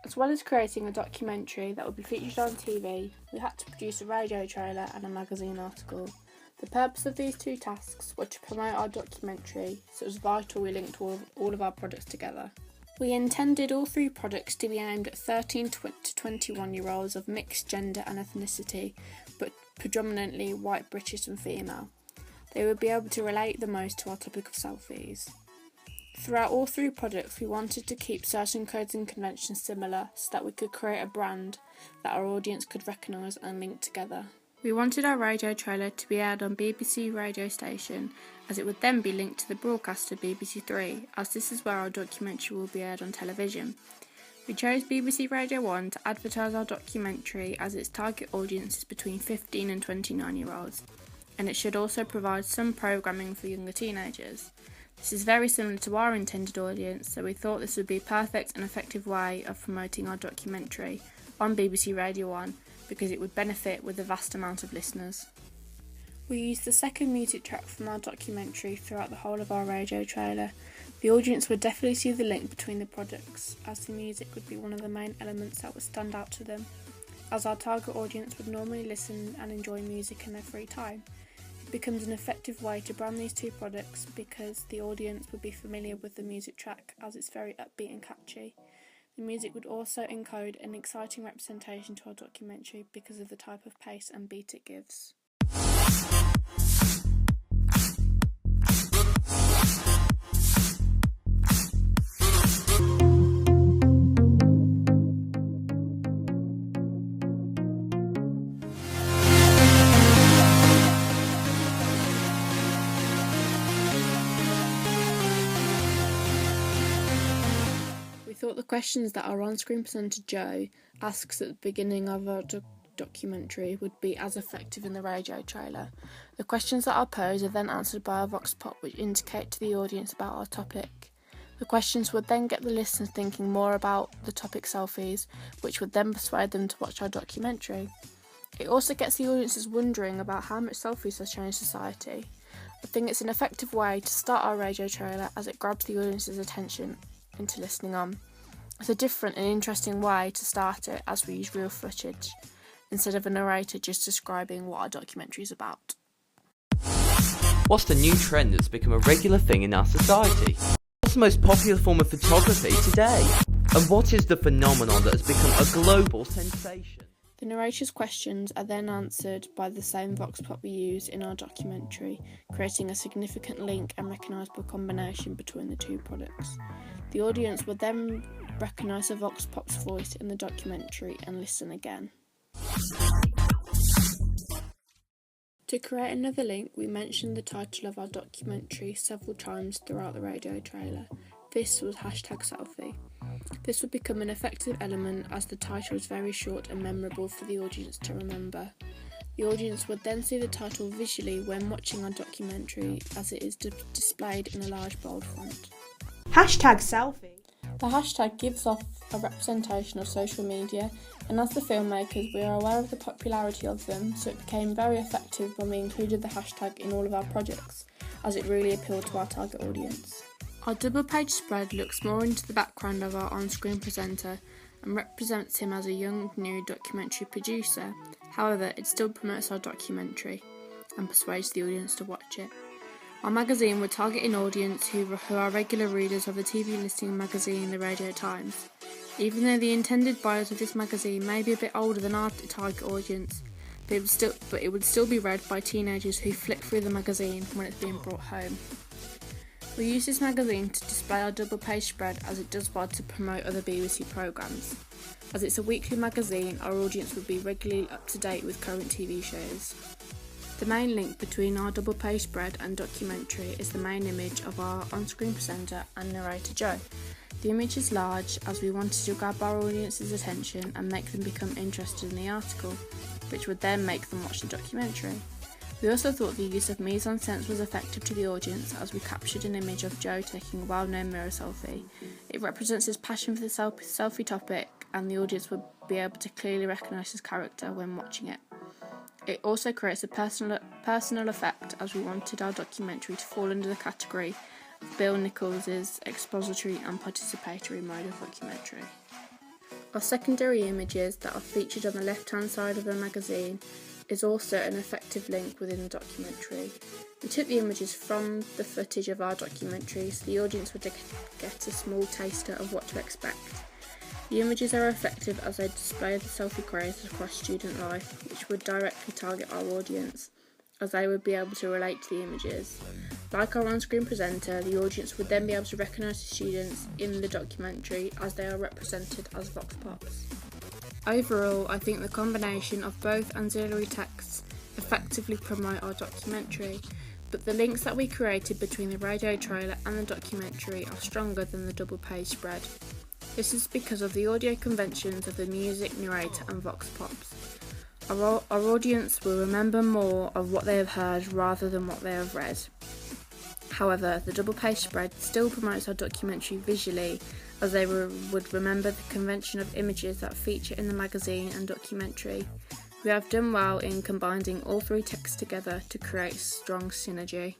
As well as creating a documentary that would be featured on TV, we had to produce a radio trailer and a magazine article. The purpose of these two tasks were to promote our documentary, so it was vital we linked all of our products together. We intended all three products to be aimed at 13 to 21-year-olds of mixed gender and ethnicity, but predominantly white, British and female. They would be able to relate the most to our topic of selfies. Throughout all three products, we wanted to keep certain codes and conventions similar so that we could create a brand that our audience could recognise and link together. We wanted our radio trailer to be aired on BBC radio station, as it would then be linked to the broadcaster BBC Three, as this is where our documentary will be aired on television. We chose BBC Radio 1 to advertise our documentary as its target audience is between 15 and 29-year-olds, and it should also provide some programming for younger teenagers. This is very similar to our intended audience, so we thought this would be a perfect and effective way of promoting our documentary on BBC Radio 1 because it would benefit with a vast amount of listeners. We used the second music track from our documentary throughout the whole of our radio trailer. The audience would definitely see the link between the products, as the music would be one of the main elements that would stand out to them, as our target audience would normally listen and enjoy music in their free time. It becomes an effective way to brand these two products because the audience would be familiar with the music track as it's very upbeat and catchy. The music would also encode an exciting representation to our documentary because of the type of pace and beat it gives. We thought the questions that our on-screen presenter Joe asks at the beginning of our documentary would be as effective in the radio trailer. The questions that are posed are then answered by a vox pop which indicate to the audience about our topic. The questions would then get the listeners thinking more about the topic selfies, which would then persuade them to watch our documentary. It also gets the audiences wondering about how much selfies has changed society. I think it's an effective way to start our radio trailer as it grabs the audience's attention into listening on. It's a different and interesting way to start it as we use real footage, instead of a narrator just describing what our documentary is about. What's the new trend that's become a regular thing in our society? What's the most popular form of photography today? And what is the phenomenon that has become a global sensation? The narrator's questions are then answered by the same vox pop we use in our documentary, creating a significant link and recognisable combination between the two products. The audience would then recognise the vox pop's voice in the documentary and listen again. To create another link, we mentioned the title of our documentary several times throughout the radio trailer. This was #selfie. This would become an effective element as the title is very short and memorable for the audience to remember. The audience would then see the title visually when watching our documentary as it is displayed in a large bold font. #selfie. The hashtag gives off a representation of social media, and as the filmmakers we are aware of the popularity of them, so it became very effective when we included the hashtag in all of our projects, as it really appealed to our target audience. Our double-page spread looks more into the background of our on-screen presenter and represents him as a young, new documentary producer. However, it still promotes our documentary and persuades the audience to watch it. Our magazine would target an audience who are regular readers of the TV listing magazine The Radio Times. Even though the intended buyers of this magazine may be a bit older than our target audience, but it would still be read by teenagers who flick through the magazine when it's being brought home. We use this magazine to display our double-page spread as it does well to promote other BBC programmes. As it's a weekly magazine, our audience would be regularly up to date with current TV shows. The main link between our double-page spread and documentary is the main image of our on-screen presenter and narrator Joe. The image is large as we wanted to grab our audience's attention and make them become interested in the article, which would then make them watch the documentary. We also thought the use of mise-en-scène was effective to the audience as we captured an image of Joe taking a well-known mirror selfie. It represents his passion for the selfie topic and the audience would be able to clearly recognise his character when watching it. It also creates a personal effect, as we wanted our documentary to fall under the category of Bill Nicholls' expository and participatory mode of documentary. Our secondary images that are featured on the left-hand side of the magazine is also an effective link within the documentary. We took the images from the footage of our documentary so the audience would get a small taster of what to expect. The images are effective as they display the selfie craze across student life, which would directly target our audience, as they would be able to relate to the images. Like our on-screen presenter, the audience would then be able to recognise the students in the documentary as they are represented as Vox Pops. Overall, I think the combination of both ancillary texts effectively promote our documentary, but the links that we created between the radio trailer and the documentary are stronger than the double-page spread. This is because of the audio conventions of the music, narrator and Vox Pops. Our audience will remember more of what they have heard rather than what they have read. However, the double-page spread still promotes our documentary visually, as they would remember the convention of images that feature in the magazine and documentary. We have done well in combining all three texts together to create strong synergy.